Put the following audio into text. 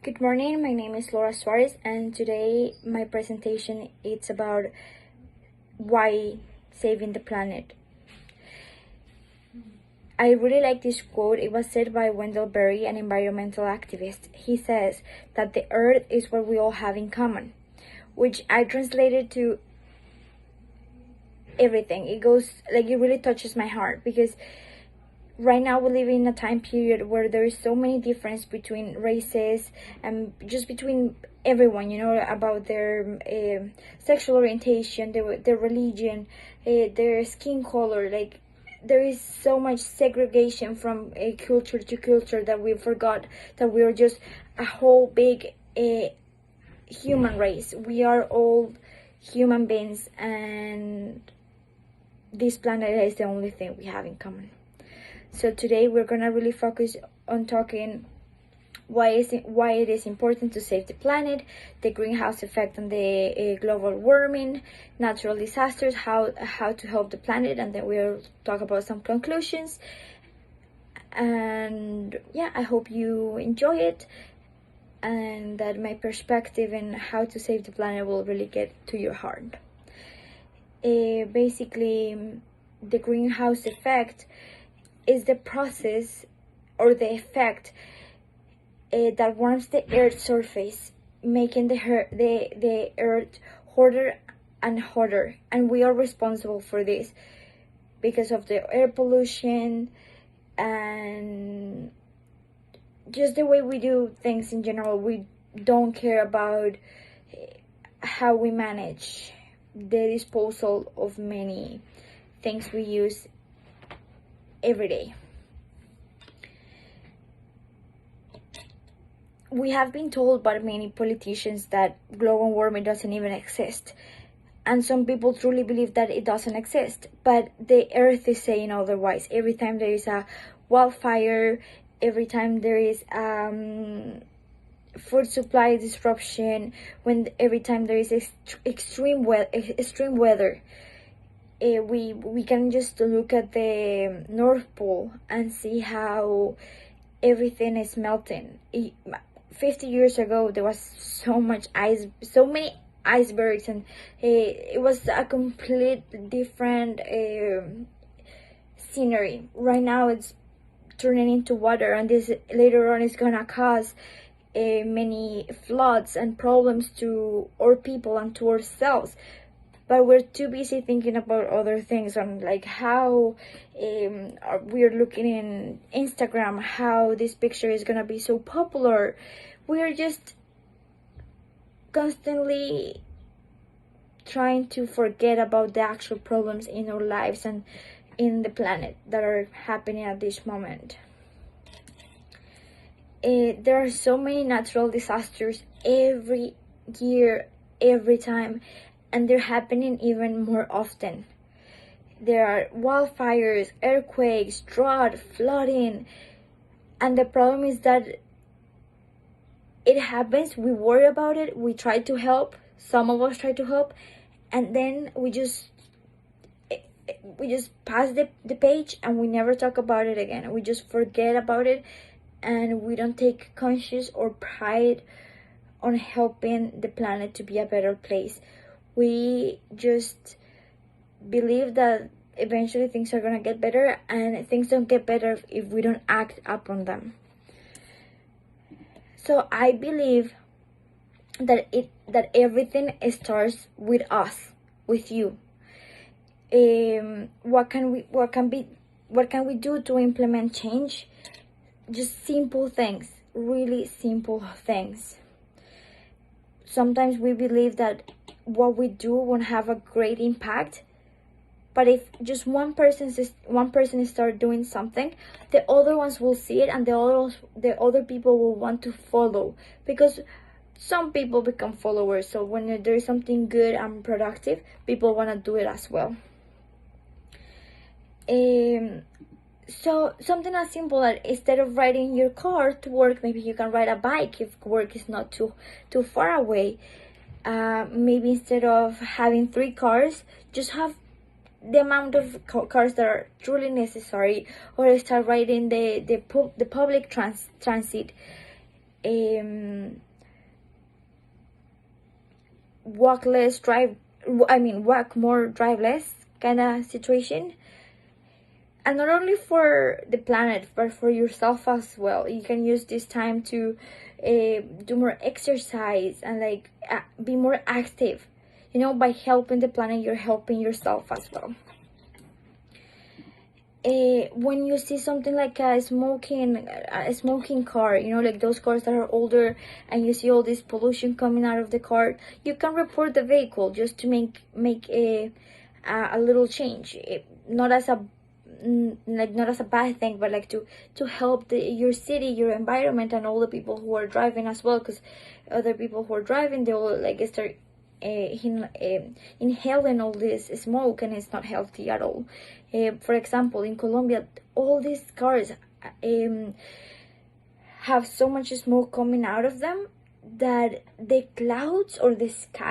Good morning, my name is Laura Suarez, and today my presentation is about why saving the planet. I really like this quote. It was said by Wendell Berry, an environmental activist. He says that the earth is what we all have in common, which I translated to everything. It really touches my heart, because right now we live in a time period where there is so many difference between races and just between everyone, about their sexual orientation, their religion, their skin color. Like, there is so much segregation from culture to culture that we forgot that we are just a whole big human race. We are all human beings, and this planet is the only thing we have in common. So today we're gonna really focus on talking why it is important to save the planet, the greenhouse effect on the global warming, natural disasters, how to help the planet, and then we'll talk about some conclusions. And yeah, I hope you enjoy it, and that my perspective in how to save the planet will really get to your heart. Basically, the greenhouse effect is the process or the effect that warms the Earth's surface, making the Earth hotter and hotter. And we are responsible for this because of the air pollution and just the way we do things in general. We don't care about how we manage the disposal of many things we use every day. We have been told by many politicians that global warming doesn't even exist, and some people truly believe that it doesn't exist, but the earth is saying otherwise. Every time there is a wildfire, every time there is food supply disruption, every time there is extreme weather, we can just look at the North Pole and see how everything is melting. 50 years ago, there was so many icebergs, and it was a complete different scenery. Right now, it's turning into water, and this later on is gonna cause many floods and problems to our people and to ourselves. But we're too busy thinking about other things, on like how we're looking in Instagram, how this picture is gonna be so popular. We're just constantly trying to forget about the actual problems in our lives and in the planet that are happening at this moment. There are so many natural disasters every year, every time, and they're happening even more often. There are wildfires, earthquakes, drought, flooding, and the problem is that it happens, we worry about it, we try to help, some of us try to help, and then we just pass the page and we never talk about it again. We just forget about it, and we don't take conscious or pride on helping the planet to be a better place. We just believe that eventually things are gonna get better, and things don't get better if we don't act upon them. So I believe that everything starts with us, with you. What can we do to implement change? Just simple things, really simple things. Sometimes we believe that what we do won't have a great impact, but if just one person start doing something, the other ones will see it, and the other people will want to follow, because some people become followers. So when there is something good and productive, people want to do it as well. So something as simple as, instead of riding your car to work, maybe you can ride a bike if work is not too far away. Maybe instead of having 3 cars, just have the amount of cars that are truly necessary, or start riding the public transit. walk less, walk more, drive less kind of situation. And not only for the planet, but for yourself as well. You can use this time to do more exercise and like be more active. You know, by helping the planet, you're helping yourself as well. When you see something like a smoking car, you know, like those cars that are older, and you see all this pollution coming out of the car, you can report the vehicle just to make a little change. Not as a not as a bad thing, but like to help your city, your environment, and all the people who are driving as well, because other people who are driving, they will like start inhaling all this smoke, and it's not healthy at all. For example, in Colombia, all these cars have so much smoke coming out of them that the clouds or the sky